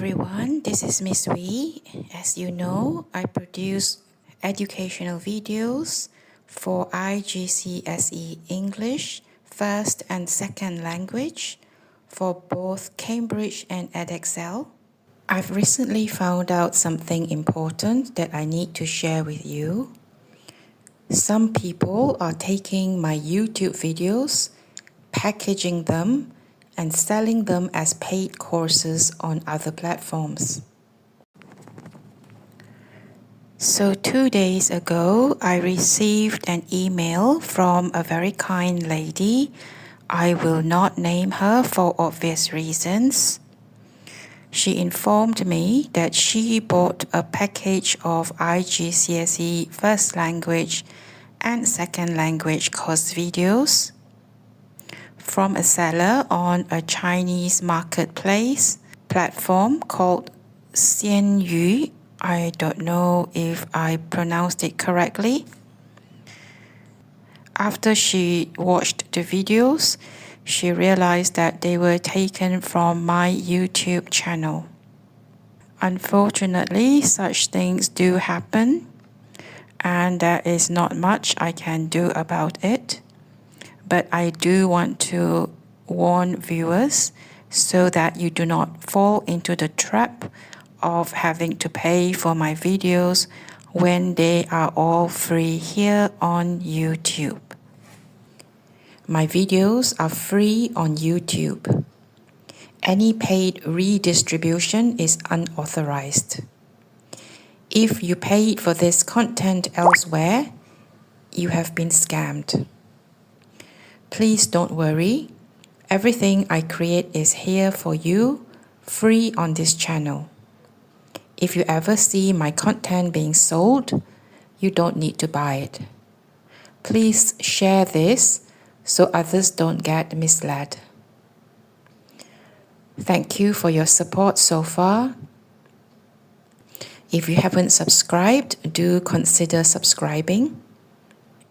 everyone, this is Miss Wee. As you know, I produce educational videos for IGCSE English, first and second language for both Cambridge and EdXL. I've recently found out something important that I need to share with you. Some people are taking my YouTube videos, packaging them, and selling them as paid courses on other platforms. So 2 days ago, I received an email from a very kind lady. I will not name her for obvious reasons. She informed me that she bought a package of IGCSE first language and second language course videos from a seller on a Chinese marketplace platform called Xianyu. I don't know if I pronounced it correctly. After she watched the videos, she realized that they were taken from my YouTube channel. Unfortunately, such things do happen, and there is not much I can do about it. But I do want to warn viewers so that you do not fall into the trap of having to pay for my videos when they are all free here on YouTube. My videos are free on YouTube. Any paid redistribution is unauthorized. If you paid for this content elsewhere, you have been scammed. Please don't worry. Everything I create is here for you, free on this channel. If you ever see my content being sold, you don't need to buy it. Please share this so others don't get misled. Thank you for your support so far. If you haven't subscribed, do consider subscribing.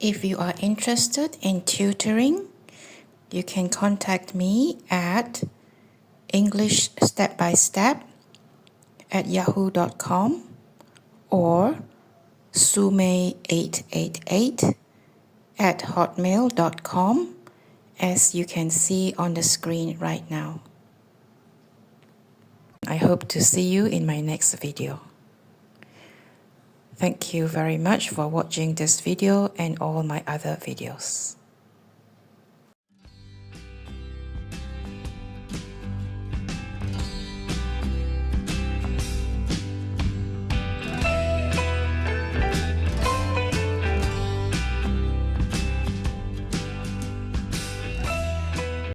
If you are interested in tutoring, you can contact me at englishstepbystep@yahoo.com or sumei888@hotmail.com, as you can see on the screen right now. I hope to see you in my next video. Thank you very much for watching this video and all my other videos.